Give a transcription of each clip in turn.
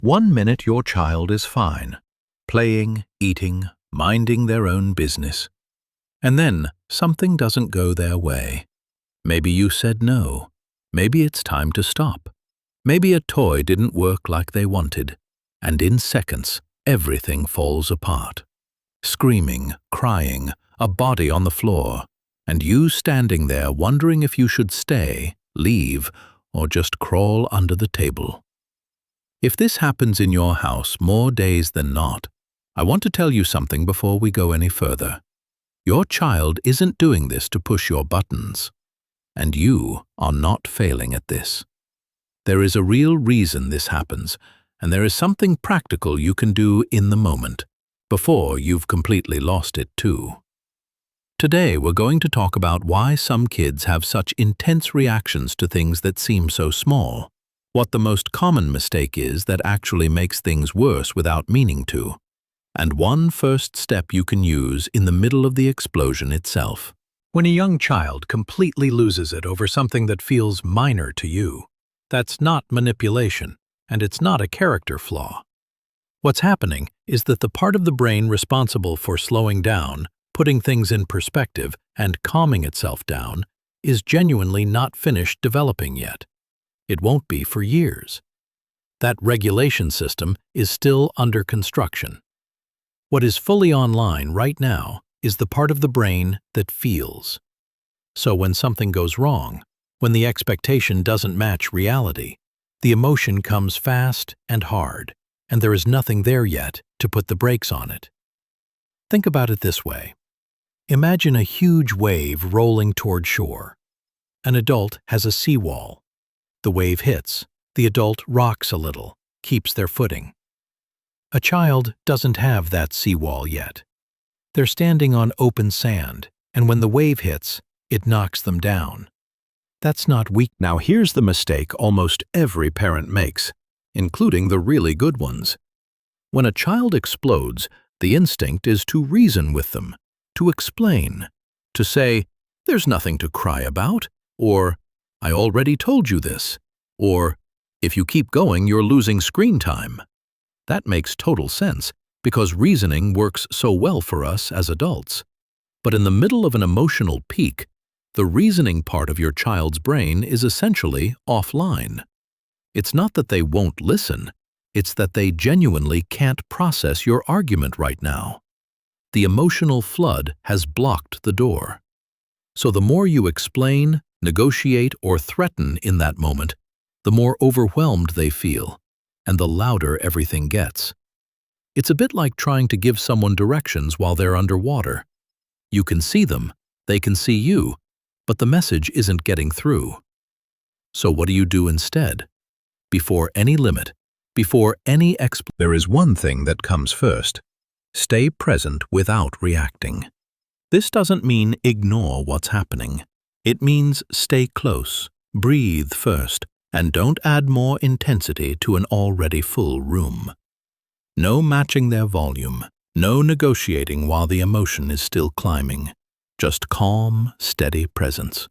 1 minute your child is fine, playing, eating, minding their own business. And then something doesn't go their way. Maybe you said no. Maybe it's time to stop. Maybe a toy didn't work like they wanted. And in seconds, everything falls apart. Screaming, crying, a body on the floor, and you standing there wondering if you should stay, leave, or just crawl under the table. If this happens in your house more days than not, I want to tell you something before we go any further. Your child isn't doing this to push your buttons, and you are not failing at this. There is a real reason this happens, and there is something practical you can do in the moment, before you've completely lost it too. Today we're going to talk about why some kids have such intense reactions to things that seem so small, what the most common mistake is that actually makes things worse without meaning to, and one first step you can use in the middle of the explosion itself. When a young child completely loses it over something that feels minor to you, that's not manipulation, and it's not a character flaw. What's happening is that the part of the brain responsible for slowing down, putting things in perspective, and calming itself down is genuinely not finished developing yet. It won't be for years. That regulation system is still under construction. What is fully online right now is the part of the brain that feels. So when something goes wrong, when the expectation doesn't match reality, the emotion comes fast and hard, and there is nothing there yet to put the brakes on it. Think about it this way. Imagine a huge wave rolling toward shore. An adult has a seawall. The wave hits. The adult rocks a little, keeps their footing. A child doesn't have that seawall yet. They're standing on open sand, and when the wave hits, it knocks them down. That's not weak. Now here's the mistake almost every parent makes, including the really good ones. When a child explodes, the instinct is to reason with them, to explain, to say, "There's nothing to cry about," or "I already told you this," or "If you keep going, you're losing screen time." That makes total sense, because reasoning works so well for us as adults. But in the middle of an emotional peak, the reasoning part of your child's brain is essentially offline. It's not that they won't listen, it's that they genuinely can't process your argument right now. The emotional flood has blocked the door. So the more you explain, negotiate, or threaten in that moment, the more overwhelmed they feel, and the louder everything gets. It's a bit like trying to give someone directions while they're underwater. You can see them, they can see you, but the message isn't getting through. So what do you do instead? Before any limit, before any there is one thing that comes first. Stay present without reacting. This doesn't mean ignore what's happening. It means stay close, breathe first, and don't add more intensity to an already full room. No matching their volume, no negotiating while the emotion is still climbing. Just calm, steady presence.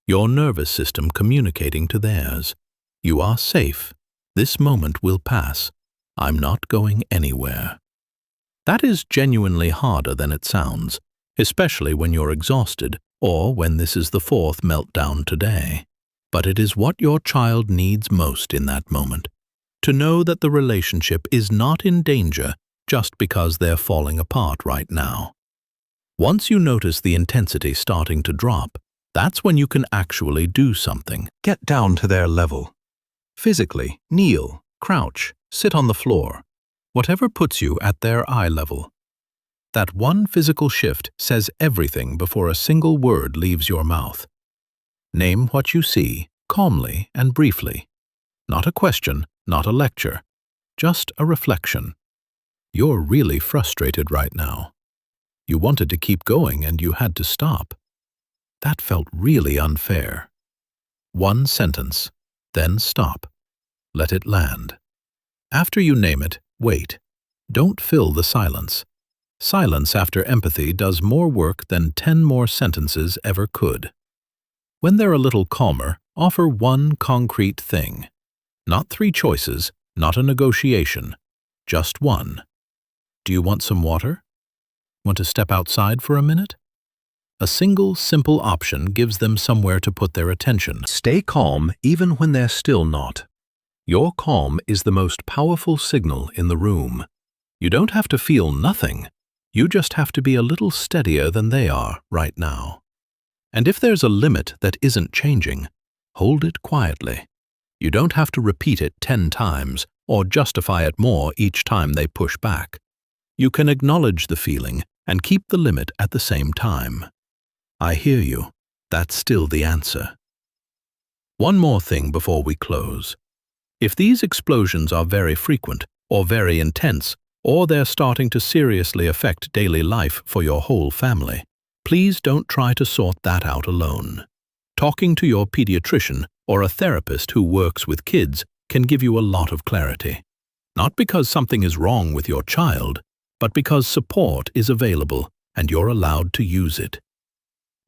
Your nervous system communicating to theirs. You are safe. This moment will pass. I'm not going anywhere. That is genuinely harder than it sounds, especially when you're exhausted or when this is the 4th meltdown today. But it is what your child needs most in that moment, to know that the relationship is not in danger just because they're falling apart right now. Once you notice the intensity starting to drop, that's when you can actually do something. Get down to their level. Physically, kneel, crouch, sit on the floor, whatever puts you at their eye level. That one physical shift says everything before a single word leaves your mouth. Name what you see, calmly and briefly. Not a question, not a lecture, just a reflection. You're really frustrated right now. You wanted to keep going and you had to stop. That felt really unfair. One sentence, then stop. Let it land. After you name it, wait. Don't fill the silence. Silence after empathy does more work than 10 more sentences ever could. When they're a little calmer, offer one concrete thing. Not 3 choices, Not a negotiation, just one. Do you want some water? Want to step outside for a minute? A single, simple option gives them somewhere to put their attention. Stay calm even when they're still not. Your calm is the most powerful signal in the room. You don't have to feel nothing. You just have to be a little steadier than they are right now. And if there's a limit that isn't changing, hold it quietly. You don't have to repeat it 10 times or justify it more each time they push back. You can acknowledge the feeling and keep the limit at the same time. I hear you. That's still the answer. One more thing before we close. If these explosions are very frequent or very intense, or they're starting to seriously affect daily life for your whole family, please don't try to sort that out alone. Talking to your pediatrician or a therapist who works with kids can give you a lot of clarity. Not because something is wrong with your child, but because support is available and you're allowed to use it.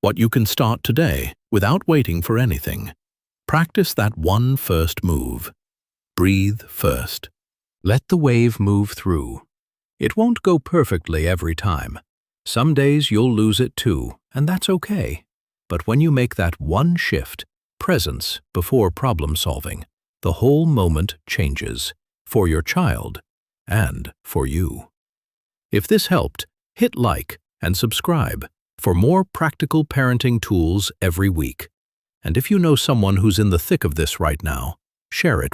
What you can start today, without waiting for anything. Practice that one first move. Breathe first. Let the wave move through. It won't go perfectly every time. Some days you'll lose it too, and that's okay. But when you make that one shift, presence before problem solving, the whole moment changes, for your child and for you. If this helped, hit like and subscribe for more practical parenting tools every week. And if you know someone who's in the thick of this right now, share it